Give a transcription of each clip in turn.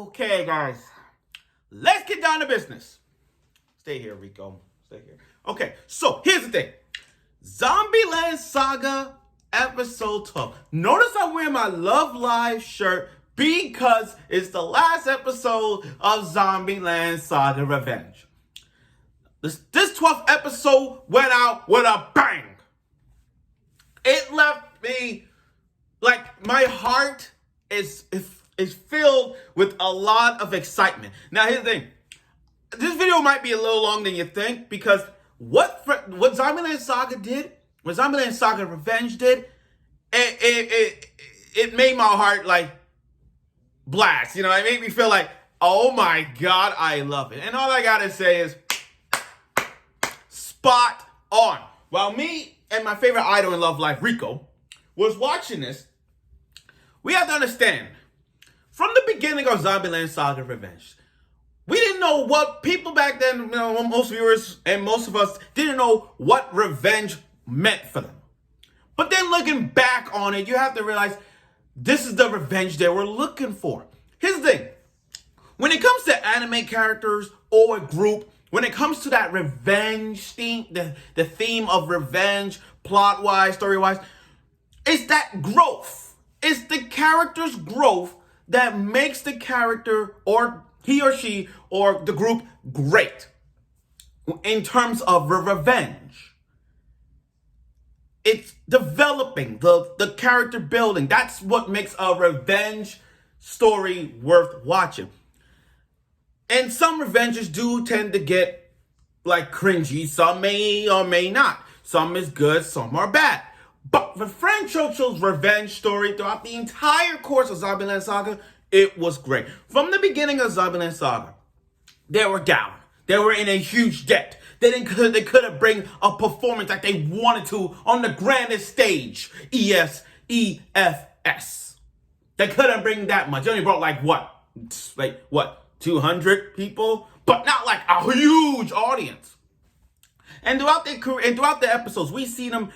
Okay, guys. Let's get down to business. Stay here, Rico. Stay here. Okay, so here's the thing. Zombieland Saga episode 12. Notice I'm wearing my Love Live shirt because it's the last episode of Zombieland Saga Revenge. This 12th episode went out with a bang. It left me like my heart is filled with a lot of excitement. Now here's the thing. This video might be a little long than you think because what Zombieland Saga did, what Zombieland Saga Revenge did, it made my heart like blast. You know, it made me feel like, oh my God, I love it. And all I gotta say is spot on. While me and my favorite idol in Love Life, Rico, was watching this, we have to understand, from the beginning of Zombieland Saga Revenge, we didn't know what people back then, you know, most viewers and most of us didn't know what revenge meant for them. But then looking back on it, you have to realize this is the revenge they were looking for. Here's the thing. When it comes to anime characters or a group, when it comes to that revenge theme, the theme of revenge, plot-wise, story-wise, it's that growth. It's the character's growth that makes the character or he or she or the group great in terms of revenge. It's developing, the character building. That's what makes a revenge story worth watching. And some revenges do tend to get like cringy. Some may or may not. Some is good, some are bad. But for Fran Chocho's revenge story throughout the entire course of Zombieland Saga, it was great. From the beginning of Zombieland Saga, they were down. They were in a huge debt. They couldn't bring a performance that they wanted to on the grandest stage, EFS. They couldn't bring that much. They only brought like what, 200 people? But not like a huge audience. And throughout the episodes, we see them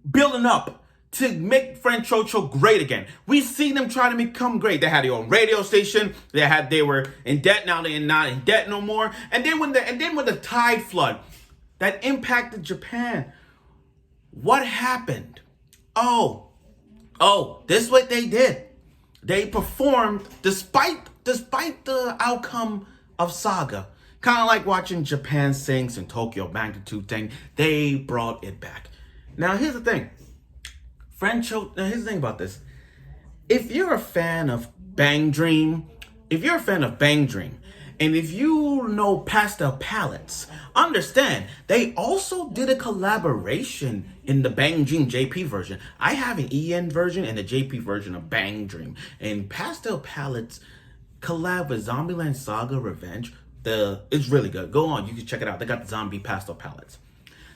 building up to make Fran Chocho great again. We see them trying to become great. They had their own radio station. They were in debt. Now they're not in debt no more. And then when the tide flood that impacted Japan, what happened? Oh, this is what they did. They performed despite the outcome of Saga. Kind of like watching Japan Sings and Tokyo Magnitude thing. They brought it back. Now, here's the thing. Here's the thing about this. If you're a fan of Bang Dream, and if you know Pastel Palettes, understand, they also did a collaboration in the Bang Dream JP version. I have an EN version and a JP version of Bang Dream. And Pastel Palettes collab with Zombieland Saga Revenge. It's really good. Go on, you can check it out. They got the zombie pastel palettes.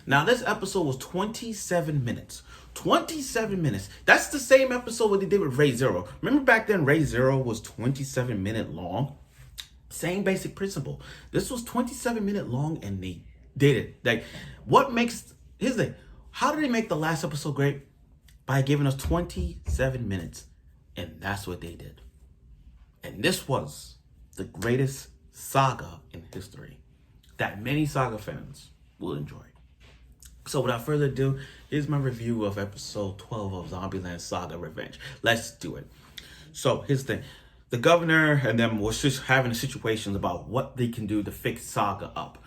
Now, this episode was 27 minutes. 27 minutes. That's the same episode what they did with Ray Zero. Remember back then, Ray Zero was 27 minutes long? Same basic principle. This was 27 minutes long, and they did it. Like, here's the thing. How did they make the last episode great? By giving us 27 minutes. And that's what they did. And this was the greatest saga in history that many saga fans will enjoy. So without further ado, here's my review of episode 12 of Zombieland Saga Revenge. Let's do it. So here's the thing. The governor and them was just having situations about what they can do to fix Saga up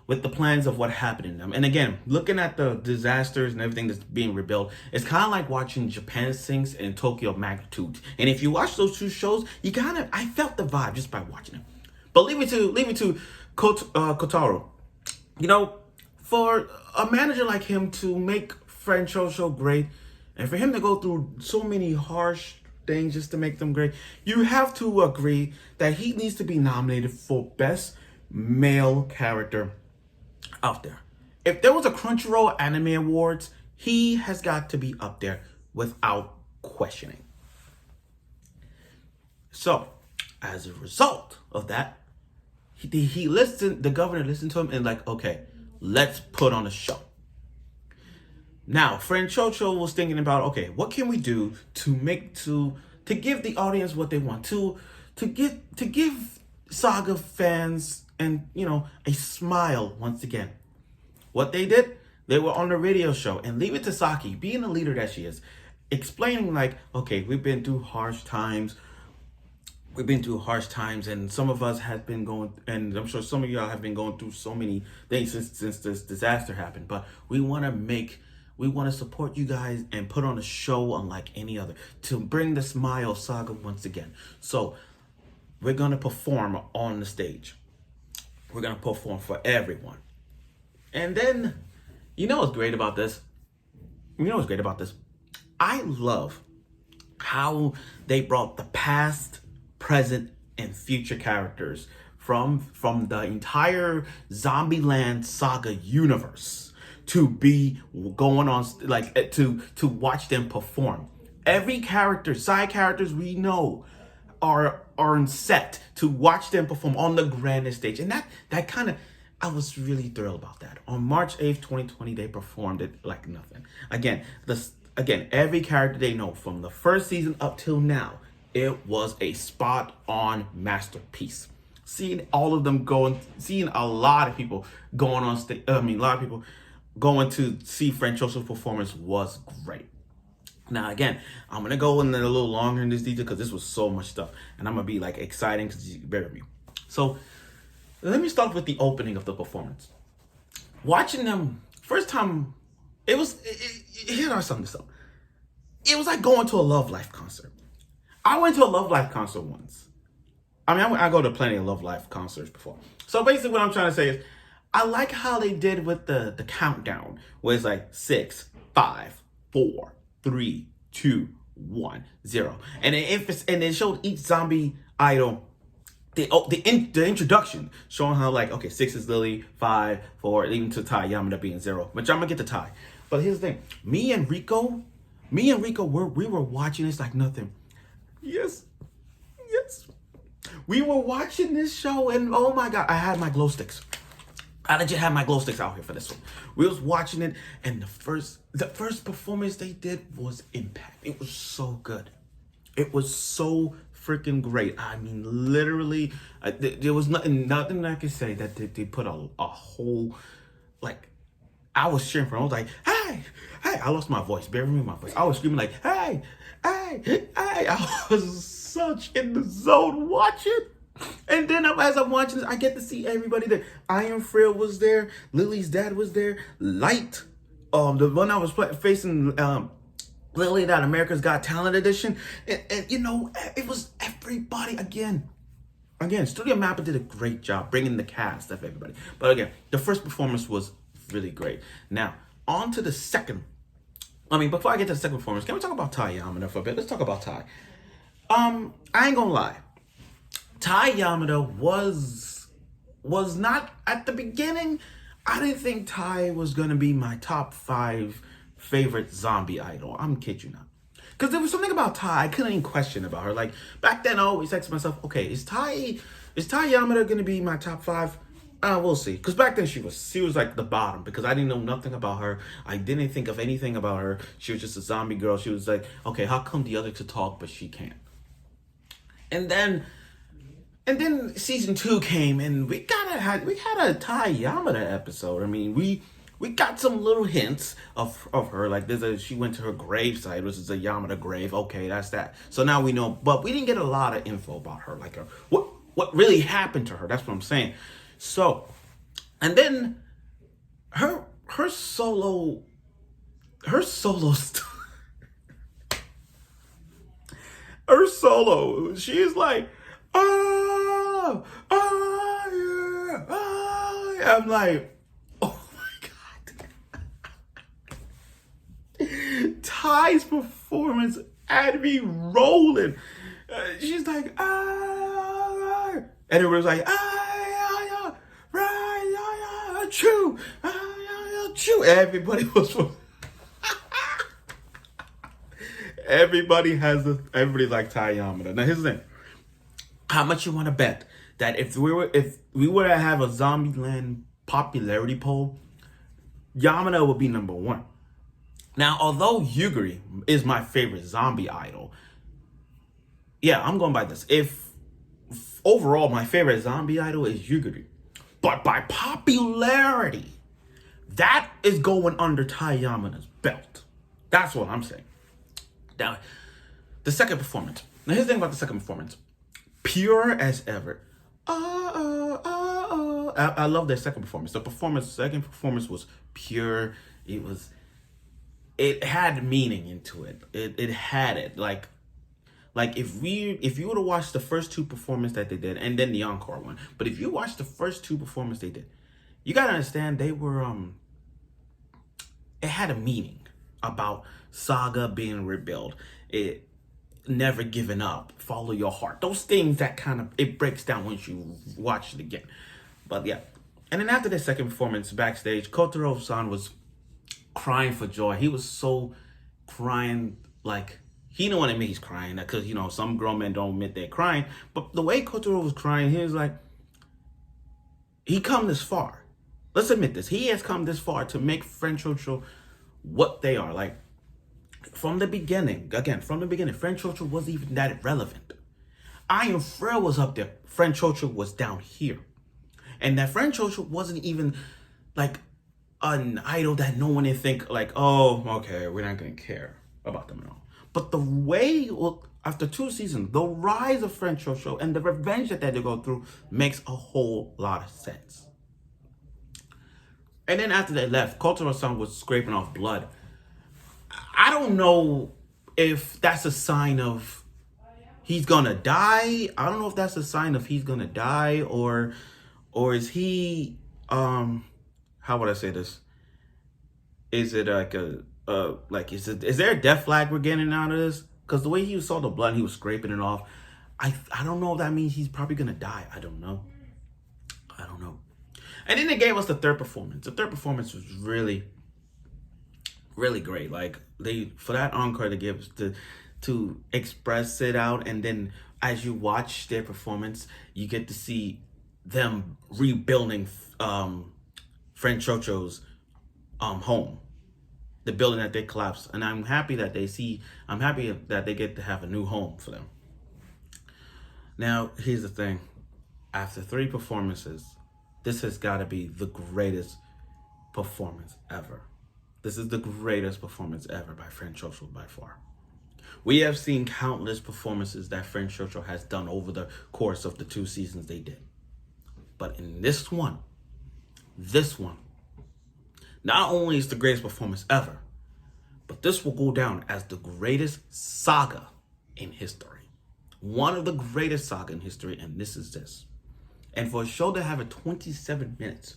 with the plans of what happened in them. And again, looking at the disasters and everything that's being rebuilt, it's kind of like watching Japan Sings and Tokyo Magnitude. And if you watch those two shows, I felt the vibe just by watching them. But leave me to Kotaro. You know, for a manager like him to make Fran Chocho great, and for him to go through so many harsh things just to make them great, you have to agree that he needs to be nominated for Best Male Character out there. If there was a Crunchyroll Anime Awards, he has got to be up there without questioning. So, as a result of that, the governor listened to him and like, okay, let's put on a show. Now, Fran Chocho was thinking about, okay, what can we do to to give the audience what they want, to give Saga fans and a smile once again. What they did, they were on the radio show, and leave it to Saki, being the leader that she is, explaining like, okay, we've been through harsh times. And some of us have been going, and I'm sure some of y'all have been going through so many things since this disaster happened. But we want to support you guys and put on a show unlike any other to bring the smile Saga once again. So we're gonna perform on the stage. We're gonna perform for everyone. And then, what's great about this? I love how they brought the past, present, and future characters from the entire Zombieland Saga universe to be going on, like, to watch them perform. Every character, side characters we know are on set to watch them perform on the grandest stage. And that kind of, I was really thrilled about that. On March 8th, 2020, they performed it like nothing. Again, every character they know from the first season up till now, it was a spot-on masterpiece. Seeing all of them seeing a lot of people going on stage, a lot of people going to see Franciosa's performance was great. Now, again, I'm going to go in a little longer in this detail because this was so much stuff. And I'm going to be like exciting because you bear with me. So let me start with the opening of the performance. Watching them, first time, here's something. It was like going to a Love Life concert. I went to a Love Life concert once. I go to plenty of Love Life concerts before. So basically what I'm trying to say is, I like how they did with the countdown, where it's like 6, 5, 4, 3, 2, 1, 0. And they showed each zombie idol the introduction, showing how, like, okay, 6 is Lily, 5, 4, even to Tai Yamada being 0. Which I'm gonna get to Tai. But here's the thing. Me and Rico, we were watching this like nothing. Yes. We were watching this show, and oh my God, I had my glow sticks. I legit had my glow sticks out here for this one. We was watching it, and the first performance they did was impact. It was so good. It was so freaking great. I mean, literally, there was nothing I could say that they put a whole, like, I was cheering for them. I was like, hey, I lost my voice. Bear with me, my voice. I was screaming like, hey. I was such in the zone watching. And then as I'm watching this, I get to see everybody there. Iron Frail was there. Lily's dad was there. Light, the one I was facing, Lily, that America's Got Talent edition. And it was everybody again. Studio Mappa did a great job bringing the cast of everybody. But again, the first performance was really great. Now, on to the second. Before I get to the second performance, can we talk about Tai Yamada for a bit? Let's talk about Tai. I ain't gonna lie. Tai Yamada was not, at the beginning, I didn't think Tai was gonna be my top 5 favorite zombie idol. I'm kidding you not. Because there was something about Tai I couldn't even question about her. Like, back then I always asked myself, okay, is Tai Yamada gonna be my top 5? We'll see. Because back then she was like the bottom, because I didn't know nothing about her. I didn't think of anything about her. She was just a zombie girl. She was like, okay, how come the other could talk but she can't? And then season 2 came, and we had a Tai Yamada episode. We got some little hints of her. Like, she went to her gravesite, which is a Yamada grave. Okay, that's that. So now we know, but we didn't get a lot of info about her. Like, what really happened to her. That's what I'm saying. So, and then her solo her solo, she's like, oh, yeah, oh, yeah. I'm like, oh my God. Ty's performance had me rolling. She's like, ah, and it was like, ah, right, chew, chew. Everybody was. Everybody like Tai Yamada. Now here's the thing. How much you want to bet that if we were to have a Zombieland popularity poll, Yamada would be number 1. Now, although Yugiri is my favorite zombie idol, yeah, I'm going by this. If overall my favorite zombie idol is Yugiri, but by popularity, that is going under Taiyama's belt. That's what I'm saying. Now, the second performance. Now, here's the thing about the second performance. Pure as ever. I love their second performance. Second performance was pure. It had meaning into it. It had it. Like if you were to watch the first two performances that they did, and then the encore one, but if you watch the first two performances they did, you gotta understand they were it had a meaning about Saga being rebuilt. It never giving up, follow your heart. Those things that kind of it breaks down once you watch it again. But yeah. And then after the second performance backstage, Kotaro-san was crying for joy. He was so crying, like he didn't want to admit he's crying because some grown men don't admit they're crying. But the way Kotaro was crying, he was like, he come this far. Let's admit this. He has come this far to make French Ocho what they are. Like from the beginning, French Ocho wasn't even that relevant. Iron Frail was up there. French Ocho was down here. And that French Ocho wasn't even like an idol that no one would think like, oh, okay, we're not going to care about them at all. But the way, after 2 seasons, the rise of French Ocho and the revenge that they had to go through makes a whole lot of sense. And then after they left, Kotaro-san was scraping off blood. I don't know if that's a sign of he's gonna die. I don't know if that's a sign of he's gonna die or is he how would I say this? Is it like is there a death flag we're getting out of this? Because the way he saw the blood and he was scraping it off, I don't know if that means he's probably gonna die. I don't know. And then they gave us the third performance. The third performance was really, really great. Like for that encore to give to express it out, and then as you watch their performance, you get to see them rebuilding French Ocho's home, the building that they collapsed. And I'm happy that they get to have a new home for them. Now, here's the thing. After 3 performances, this has got to be the greatest performance ever. This is the greatest performance ever by French Ocho by far. We have seen countless performances that French Ocho has done over the course of the 2 seasons they did. But in this one, not only is the greatest performance ever, but this will go down as the greatest saga in history. One of the greatest saga in history, and this is this. And for a show to have it 27 minutes,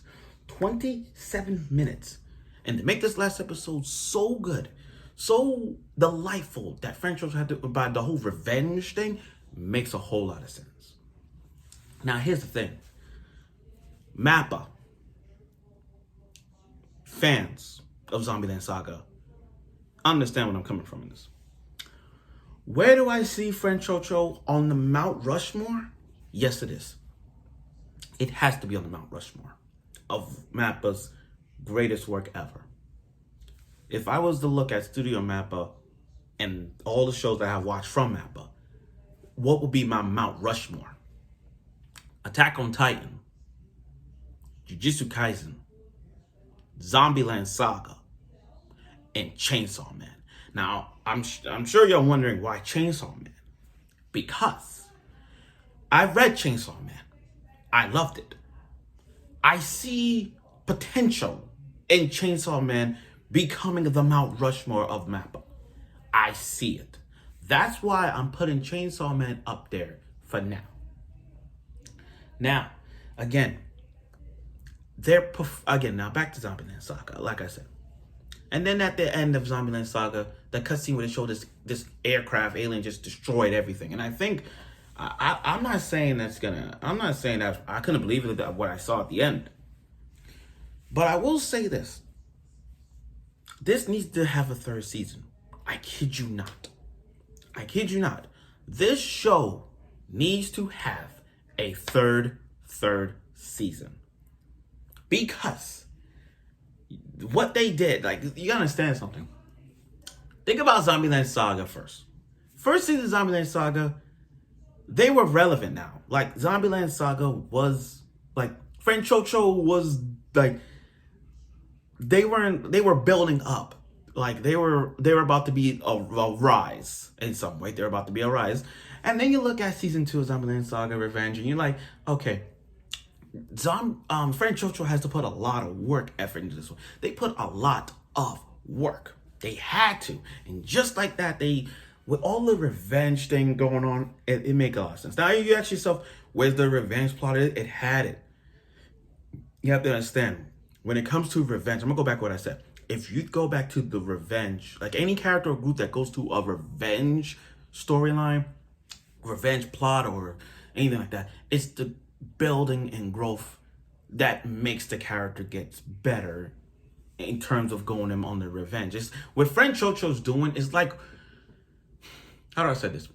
and to make this last episode so good, so delightful that French Ocho had to, by the whole revenge thing, makes a whole lot of sense. Now, here's the thing. Mappa, fans of Zombieland Saga, understand what I'm coming from in this. Where do I see French Ocho on the Mount Rushmore? Yes, it is. It has to be on the Mount Rushmore of Mappa's greatest work ever. If I was to look at Studio Mappa and all the shows that I have watched from Mappa, what would be my Mount Rushmore? Attack on Titan, Jujutsu Kaisen, Zombieland Saga, and Chainsaw Man. Now, I'm sure you're wondering why Chainsaw Man. Because I've read Chainsaw Man. I loved it. I see potential in Chainsaw Man becoming the Mount Rushmore of Mappa. I see it. That's why I'm putting Chainsaw Man up there for now. Now, again, now back to Zombieland Saga, like I said. And then at the end of Zombieland Saga, the cutscene where they showed this aircraft alien just destroyed everything. And I think I'm not saying that I couldn't believe it that what I saw at the end. But I will say this. This needs to have a 3rd season. I kid you not. This show needs to have a third season. Because what they did, like, you gotta understand something. Think about Zombieland Saga first. First season of Zombieland Saga, they were relevant now. Like Zombieland Saga was like Friend Chocho was like they were building up. Like they were about to be a rise in some way. They're about to be a rise. And then you look at season 2 of Zombieland Saga Revenge and you're like, okay, Friend Chocho has to put a lot of work effort into this one. They put a lot of work. They had to. And just like that, they with all the revenge thing going on, it make a lot of sense. Now you ask yourself, where's the revenge plot? It had it. You have to understand, when it comes to revenge, I'm gonna go back to what I said. If you go back to the revenge, like any character or group that goes to a revenge storyline, revenge plot, or anything like that, it's the building and growth that makes the character gets better in terms of going them on the revenge. It's what Friend Chocho's doing is like, how do I say this?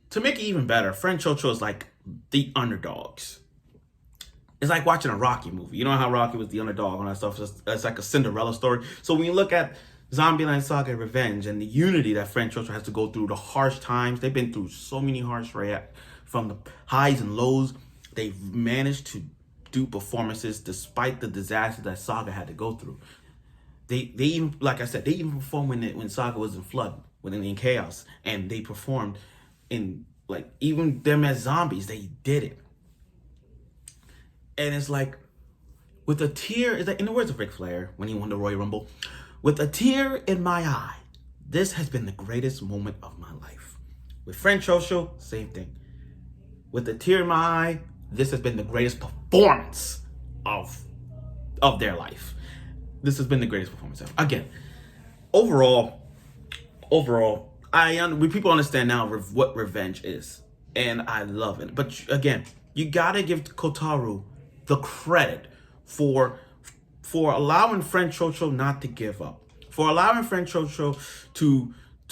To make it even better, Friend Chocho is like the underdogs. It's like watching a Rocky movie. You know how Rocky was the underdog and that stuff? It's like a Cinderella story. So when you look at Zombieland Saga Revenge and the unity that Friend Chocho has to go through, the harsh times, they've been through so many harsh from the highs and lows. They've managed to do performances despite the disaster that Saga had to go through. They even, like I said, they even performed when Saga was in flood, when in chaos, and they performed in, like, even them as zombies, they did it. And it's like, with a tear, it's like, in the words of Ric Flair, when he won the Royal Rumble, with a tear in my eye, this has been the greatest moment of my life. With Friend Chocho, same thing. With a tear in my eye, this has been the greatest performance of their life. This has been the greatest performance ever. Again, overall, people understand now what revenge is, and I love it. But again, you gotta give Kotaro the credit for allowing Friend Chocho not to give up, for allowing Friend Chocho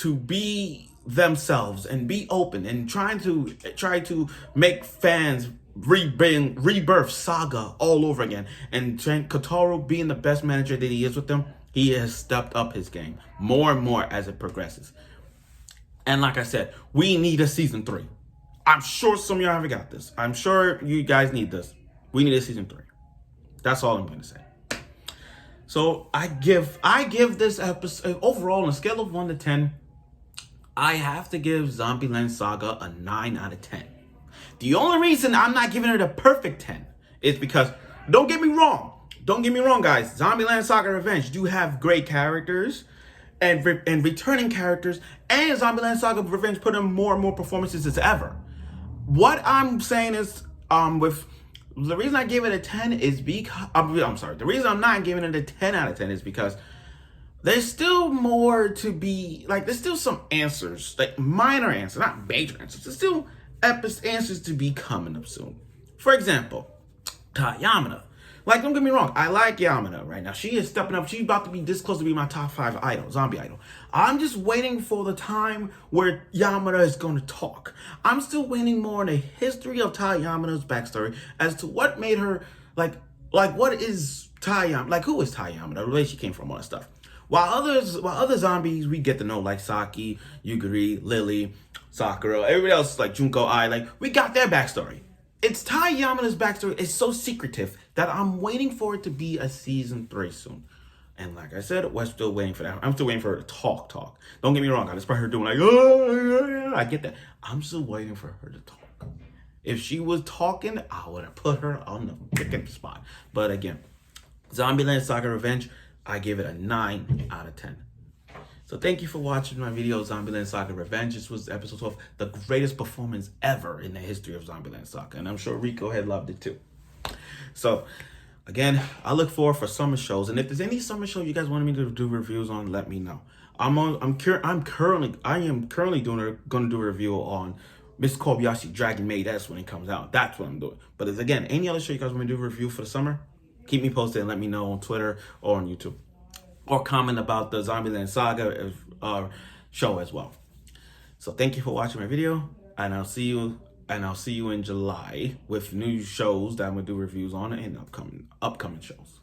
to be themselves and be open and try to make fans rebirth Saga all over again. And Kotaro, being the best manager that he is with them, he has stepped up his game more and more as it progresses. And like I said, we need a season 3. I'm sure some of y'all haven't got this. I'm sure you guys need this. We need a season 3. That's all I'm going to say. So I give this episode, overall, on a scale of 1 to 10, I have to give Zombieland Saga a 9 out of 10. The only reason I'm not giving it a perfect 10 is because, don't get me wrong, guys, Zombieland Saga Revenge do have great characters and returning characters, and Zombieland Saga Revenge put in more and more performances as ever. What I'm saying is, with the reason I gave it a 10 is because, the reason I'm not giving it a 10 out of 10 is because there's still more to be, like, there's still some answers, like minor answers, not major answers. There's still answers to be coming up soon. For example, Yamada. Like, don't get me wrong, I like Yamada right now. She is stepping up. She's about to be this close to be my top 5 idol, zombie idol. I'm just waiting for the time where Yamada is going to talk. I'm still waiting more on the history of Yamada's backstory as to what made her, like what is Yamada, like who is Yamada, where she came from, all that stuff. While other zombies we get to know, like Saki, Yugiri, Lily, Sakura, everybody else like Junko, like we got their backstory. It's Yamada's backstory is so secretive that I'm waiting for it to be a season 3 soon. And like I said, we're still waiting for that. I'm still waiting for her to talk. Don't get me wrong, I just probably her doing like, oh, I get that. I'm still waiting for her to talk. If she was talking, I would have put her on the freaking spot. But again, Zombieland Saga Revenge, I give it a 9 out of 10. So thank you for watching my video, Zombieland Saga Revenge. This was episode 12, the greatest performance ever in the history of Zombieland Saga. And I'm sure Rico had loved it too. So, again, I look forward for summer shows. And if there's any summer show you guys want me to do reviews on, let me know. I am currently going to do a review on Miss Kobayashi Dragon Maid. That's when it comes out. That's what I'm doing. But if, again, any other show you guys want me to do a review for the summer, keep me posted and let me know on Twitter or on YouTube. Or comment about the Zombieland Saga show as well. So thank you for watching my video, and I'll see you in July with new shows that I'm gonna do reviews on and upcoming shows.